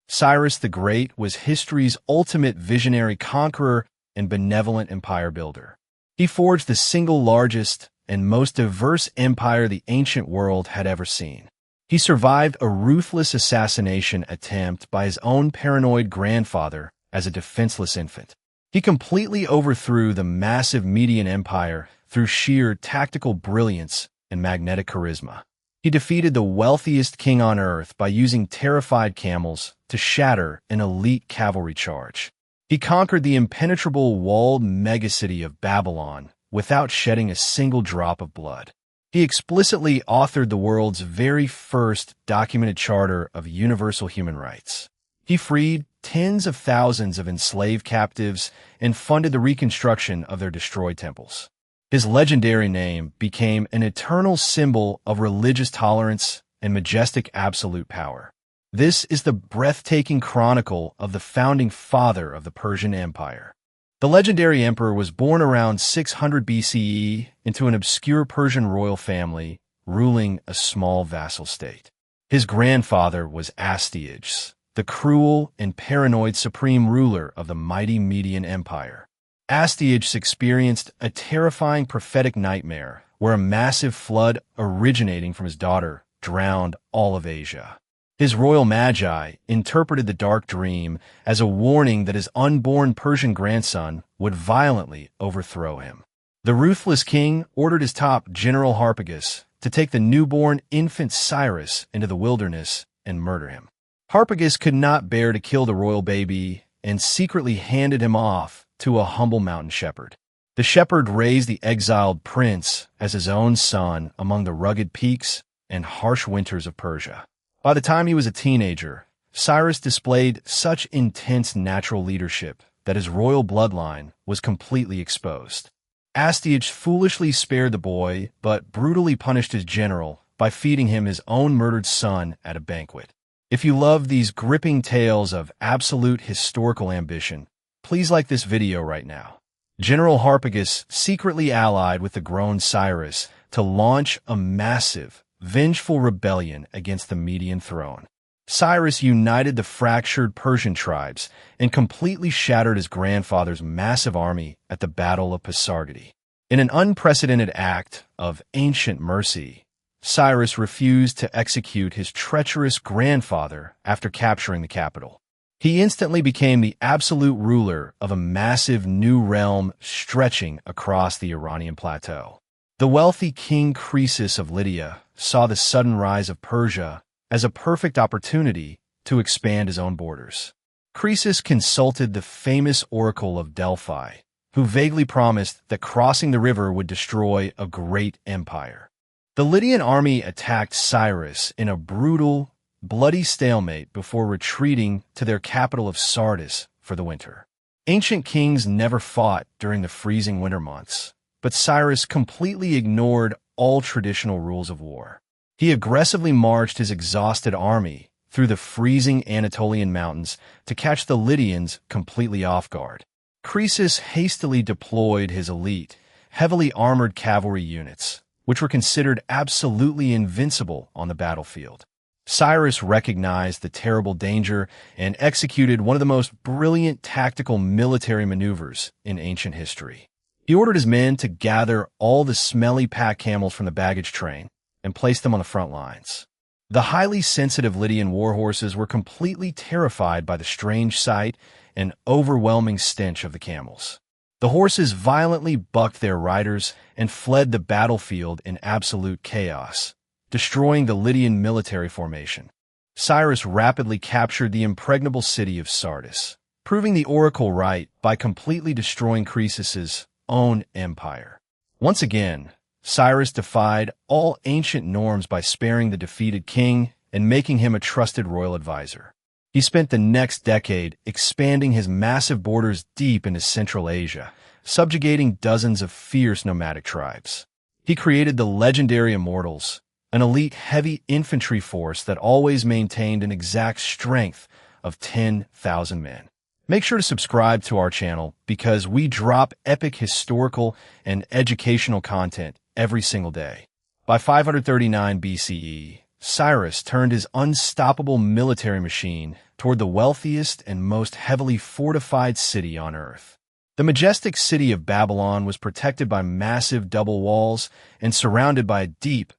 Cyrus the Great was history's ultimate visionary conqueror and benevolent empire builder. He forged the single largest and most diverse empire the ancient world had ever seen. He survived a ruthless assassination attempt by his own paranoid grandfather as a defenseless infant. He completely overthrew the massive Median Empire through sheer tactical brilliance and magnetic charisma. He defeated the wealthiest king on earth by using terrified camels to shatter an elite cavalry charge. He conquered the impenetrable walled megacity of Babylon without shedding a single drop of blood. He explicitly authored the world's very first documented charter of universal human rights. He freed tens of thousands of enslaved captives and funded the reconstruction of their destroyed temples. His legendary name became an eternal symbol of religious tolerance and majestic absolute power. This is the breathtaking chronicle of the founding father of the Persian Empire. The legendary emperor was born around 600 BCE into an obscure Persian royal family ruling a small vassal state. His grandfather was Astyages, the cruel and paranoid supreme ruler of the mighty Median Empire. Astyages experienced a terrifying prophetic nightmare where a massive flood originating from his daughter drowned all of Asia. His royal magi interpreted the dark dream as a warning that his unborn Persian grandson would violently overthrow him. The ruthless king ordered his top general Harpagus to take the newborn infant Cyrus into the wilderness and murder him. Harpagus could not bear to kill the royal baby and secretly handed him off to a humble mountain shepherd. The shepherd raised the exiled prince as his own son among the rugged peaks and harsh winters of Persia. By the time he was a teenager, Cyrus displayed such intense natural leadership that his royal bloodline was completely exposed. Astyages foolishly spared the boy, but brutally punished his general by feeding him his own murdered son at a banquet. If you love these gripping tales of absolute historical ambition, please like this video right now. General Harpagus secretly allied with the grown Cyrus to launch a massive, vengeful rebellion against the Median throne. Cyrus united the fractured Persian tribes and completely shattered his grandfather's massive army at the Battle of Pasargadae. In an unprecedented act of ancient mercy, Cyrus refused to execute his treacherous grandfather after capturing the capital. He instantly became the absolute ruler of a massive new realm stretching across the Iranian plateau. The wealthy King Croesus of Lydia saw the sudden rise of Persia as a perfect opportunity to expand his own borders. Croesus consulted the famous oracle of Delphi, who vaguely promised that crossing the river would destroy a great empire. The Lydian army attacked Cyrus in a brutal, bloody stalemate before retreating to their capital of Sardis for the winter. Ancient kings never fought during the freezing winter months, but Cyrus completely ignored all traditional rules of war. He aggressively marched his exhausted army through the freezing Anatolian mountains to catch the Lydians completely off guard. Croesus hastily deployed his elite, heavily armored cavalry units, which were considered absolutely invincible on the battlefield. Cyrus recognized the terrible danger and executed one of the most brilliant tactical military maneuvers in ancient history. He ordered his men to gather all the smelly pack camels from the baggage train and place them on the front lines. The highly sensitive Lydian war horses were completely terrified by the strange sight and overwhelming stench of the camels. The horses violently bucked their riders and fled the battlefield in absolute chaos, destroying the Lydian military formation. Cyrus rapidly captured the impregnable city of Sardis, proving the oracle right by completely destroying Croesus's own empire. Once again, Cyrus defied all ancient norms by sparing the defeated king and making him a trusted royal advisor. He spent the next decade expanding his massive borders deep into Central Asia, subjugating dozens of fierce nomadic tribes. He created the legendary Immortals, an elite heavy infantry force that always maintained an exact strength of 10,000 men. Make sure to subscribe to our channel because we drop epic historical and educational content every single day. By 539 BCE, Cyrus turned his unstoppable military machine toward the wealthiest and most heavily fortified city on earth. The majestic city of Babylon was protected by massive double walls and surrounded by a deep,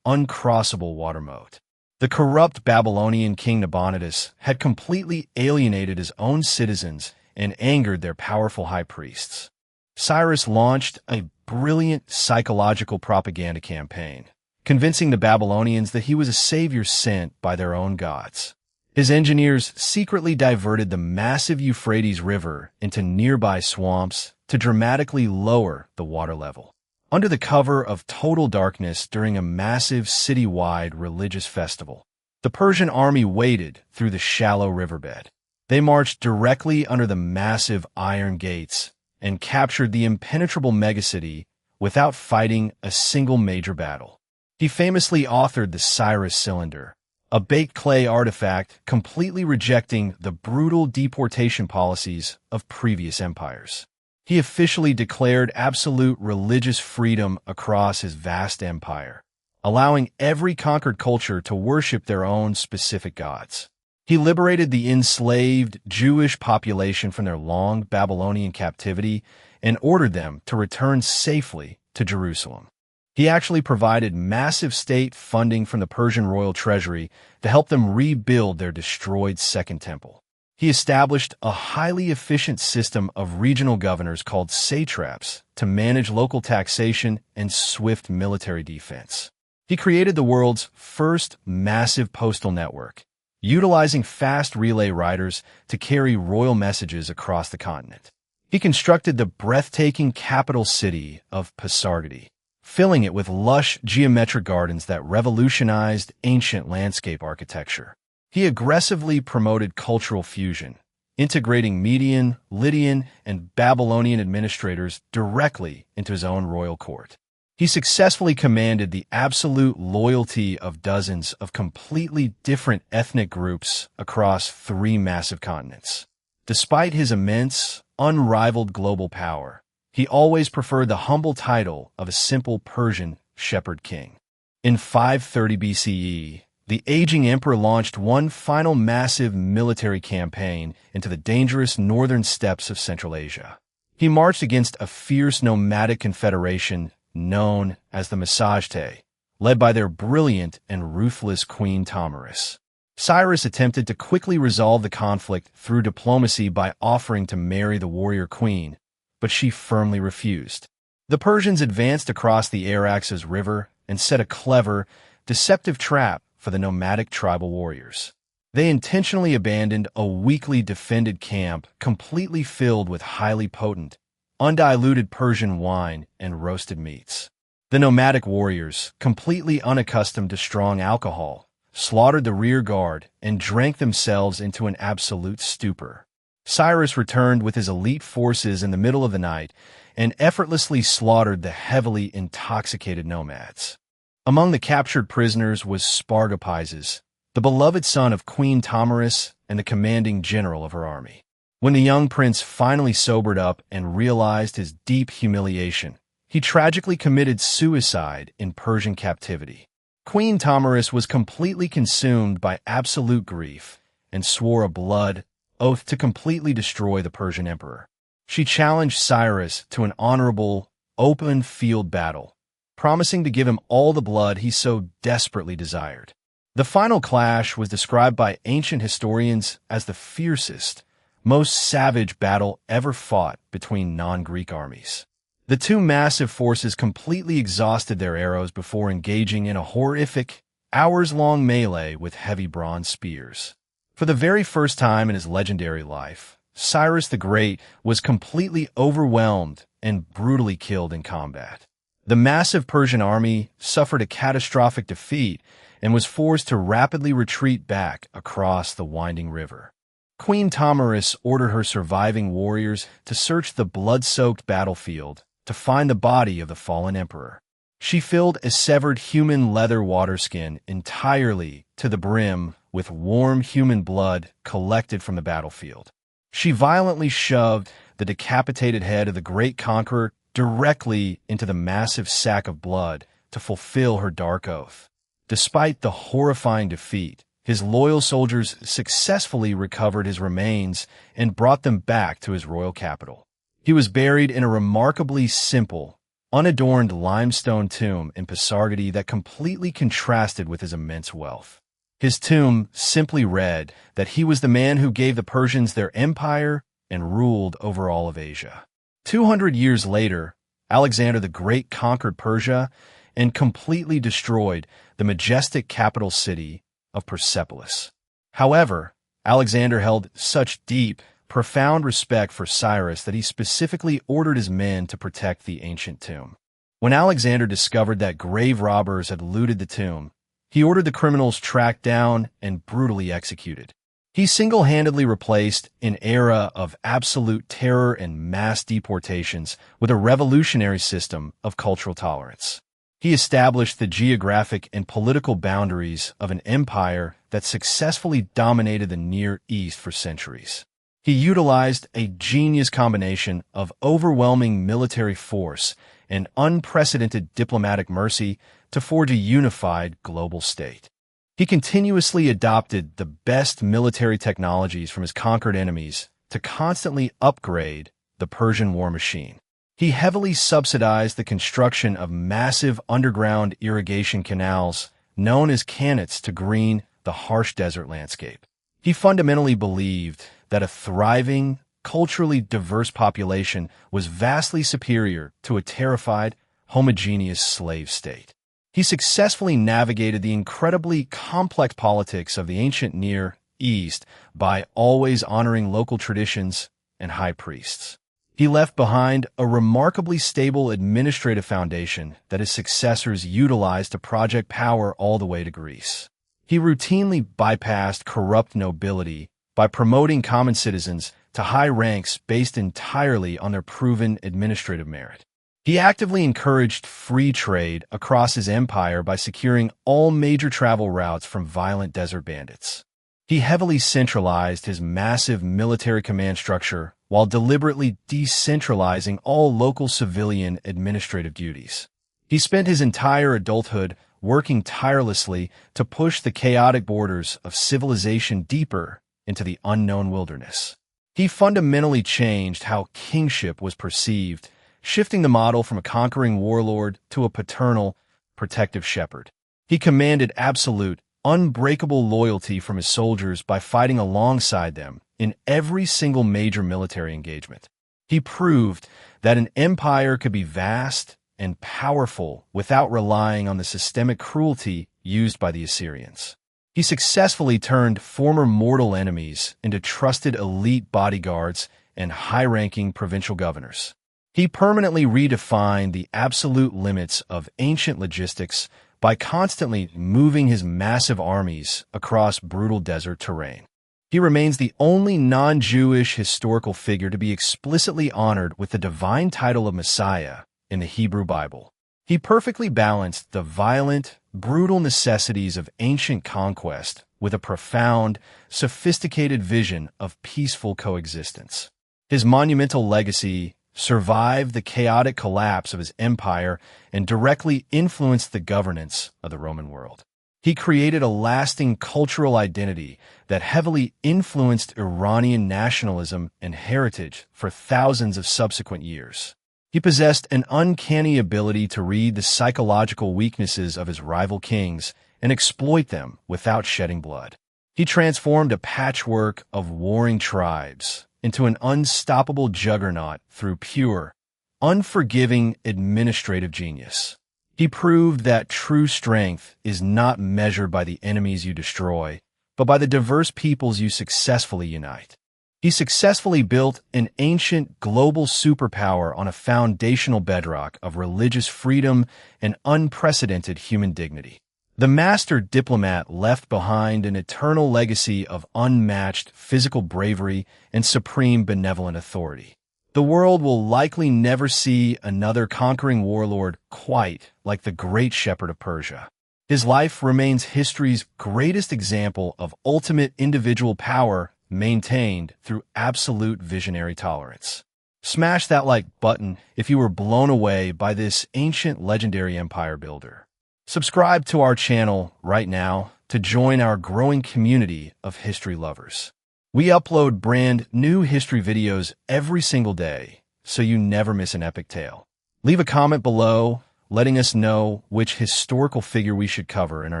uncrossable water moat. The corrupt Babylonian king Nabonidus had completely alienated his own citizens and angered their powerful high priests. Cyrus launched a brilliant psychological propaganda campaign, convincing the Babylonians that he was a savior sent by their own gods. His engineers secretly diverted the massive Euphrates River into nearby swamps to dramatically lower the water level. Under the cover of total darkness during a massive city-wide religious festival, the Persian army waded through the shallow riverbed. They marched directly under the massive iron gates and captured the impenetrable megacity without fighting a single major battle. He famously authored the Cyrus Cylinder, a baked clay artifact completely rejecting the brutal deportation policies of previous empires. He officially declared absolute religious freedom across his vast empire, allowing every conquered culture to worship their own specific gods. He liberated the enslaved Jewish population from their long Babylonian captivity and ordered them to return safely to Jerusalem. He actually provided massive state funding from the Persian royal treasury to help them rebuild their destroyed Second Temple. He established a highly efficient system of regional governors called satraps to manage local taxation and swift military defense. He created the world's first massive postal network, utilizing fast relay riders to carry royal messages across the continent. He constructed the breathtaking capital city of Pasargadae, filling it with lush geometric gardens that revolutionized ancient landscape architecture. He aggressively promoted cultural fusion, integrating Median, Lydian, and Babylonian administrators directly into his own royal court. He successfully commanded the absolute loyalty of dozens of completely different ethnic groups across 3 massive continents. Despite his immense, unrivaled global power, he always preferred the humble title of a simple Persian shepherd king. In 530 BCE, the aging emperor launched one final massive military campaign into the dangerous northern steppes of Central Asia. He marched against a fierce nomadic confederation known as the Megacity, led by their brilliant and ruthless Queen Tomyris. Cyrus attempted to quickly resolve the conflict through diplomacy by offering to marry the warrior queen, but she firmly refused. The Persians advanced across the Araxes River and set a clever, deceptive trap for the nomadic tribal warriors. They intentionally abandoned a weakly defended camp completely filled with highly potent, undiluted Persian wine and roasted meats. The nomadic warriors, completely unaccustomed to strong alcohol, slaughtered the rear guard and drank themselves into an absolute stupor. Cyrus returned with his elite forces in the middle of the night and effortlessly slaughtered the heavily intoxicated nomads. Among the captured prisoners was Spargopizes, the beloved son of Queen Tomyris and the commanding general of her army. When the young prince finally sobered up and realized his deep humiliation, he tragically committed suicide in Persian captivity. Queen Tomyris was completely consumed by absolute grief and swore a blood oath to completely destroy the Persian emperor. She challenged Cyrus to an honorable, open-field battle, promising to give him all the blood he so desperately desired. The final clash was described by ancient historians as the fiercest, most savage battle ever fought between non-Greek armies. The 2 massive forces completely exhausted their arrows before engaging in a horrific, hours-long melee with heavy bronze spears. For the very first time in his legendary life, Cyrus the Great was completely overwhelmed and brutally killed in combat. The massive Persian army suffered a catastrophic defeat and was forced to rapidly retreat back across the winding river. Queen Tomyris ordered her surviving warriors to search the blood-soaked battlefield to find the body of the fallen emperor. She filled a severed human leather waterskin entirely to the brim with warm human blood collected from the battlefield. She violently shoved the decapitated head of the great conqueror directly into the massive sack of blood to fulfill her dark oath. Despite the horrifying defeat, his loyal soldiers successfully recovered his remains and brought them back to his royal capital. He was buried in a remarkably simple, unadorned limestone tomb in Pasargadae that completely contrasted with his immense wealth. His tomb simply read that he was the man who gave the Persians their empire and ruled over all of Asia. 200 years later, Alexander the Great conquered Persia and completely destroyed the majestic capital city of Persepolis. However, Alexander held such deep, profound respect for Cyrus that he specifically ordered his men to protect the ancient tomb. When Alexander discovered that grave robbers had looted the tomb, he ordered the criminals tracked down and brutally executed. He single-handedly replaced an era of absolute terror and mass deportations with a revolutionary system of cultural tolerance. He established the geographic and political boundaries of an empire that successfully dominated the Near East for centuries. He utilized a genius combination of overwhelming military force and unprecedented diplomatic mercy to forge a unified global state. He continuously adopted the best military technologies from his conquered enemies to constantly upgrade the Persian war machine. He heavily subsidized the construction of massive underground irrigation canals known as qanats to green the harsh desert landscape. He fundamentally believed that a thriving, culturally diverse population was vastly superior to a terrified, homogeneous slave state. He successfully navigated the incredibly complex politics of the ancient Near East by always honoring local traditions and high priests. He left behind a remarkably stable administrative foundation that his successors utilized to project power all the way to Greece. He routinely bypassed corrupt nobility by promoting common citizens to high ranks based entirely on their proven administrative merit. He actively encouraged free trade across his empire by securing all major travel routes from violent desert bandits. He heavily centralized his massive military command structure while deliberately decentralizing all local civilian administrative duties. He spent his entire adulthood working tirelessly to push the chaotic borders of civilization deeper into the unknown wilderness. He fundamentally changed how kingship was perceived, shifting the model from a conquering warlord to a paternal, protective shepherd. He commanded absolute, unbreakable loyalty from his soldiers by fighting alongside them in every single major military engagement. He proved that an empire could be vast and powerful without relying on the systemic cruelty used by the Assyrians. He successfully turned former mortal enemies into trusted elite bodyguards and high-ranking provincial governors. He permanently redefined the absolute limits of ancient logistics by constantly moving his massive armies across brutal desert terrain. He remains the only non-Jewish historical figure to be explicitly honored with the divine title of Messiah in the Hebrew Bible. He perfectly balanced the violent, brutal necessities of ancient conquest with a profound, sophisticated vision of peaceful coexistence. His monumental legacy survived the chaotic collapse of his empire and directly influenced the governance of the Roman world. He created a lasting cultural identity that heavily influenced Iranian nationalism and heritage for thousands of subsequent years. He possessed an uncanny ability to read the psychological weaknesses of his rival kings and exploit them without shedding blood. He transformed a patchwork of warring tribes into an unstoppable juggernaut through pure, unforgiving administrative genius. He proved that true strength is not measured by the enemies you destroy, but by the diverse peoples you successfully unite. He successfully built an ancient global superpower on a foundational bedrock of religious freedom and unprecedented human dignity. The master diplomat left behind an eternal legacy of unmatched physical bravery and supreme benevolent authority. The world will likely never see another conquering warlord quite like the great shepherd of Persia. His life remains history's greatest example of ultimate individual power maintained through absolute visionary tolerance. Smash that like button if you were blown away by this ancient legendary empire builder. Subscribe to our channel right now to join our growing community of history lovers. We upload brand new history videos every single day, so you never miss an epic tale. Leave a comment below, letting us know which historical figure we should cover in our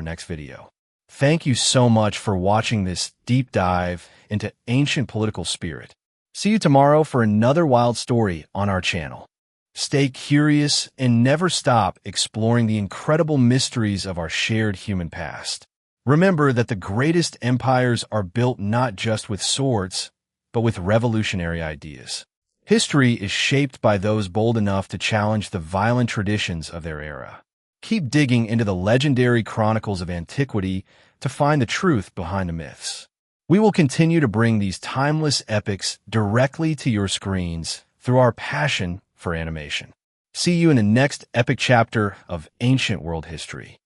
next video. Thank you so much for watching this deep dive into ancient political spirit. See you tomorrow for another wild story on our channel. Stay curious and never stop exploring the incredible mysteries of our shared human past. Remember that the greatest empires are built not just with swords, but with revolutionary ideas. History is shaped by those bold enough to challenge the violent traditions of their era. Keep digging into the legendary chronicles of antiquity to find the truth behind the myths. We will continue to bring these timeless epics directly to your screens through our passion for animation. See you in the next epic chapter of ancient world history.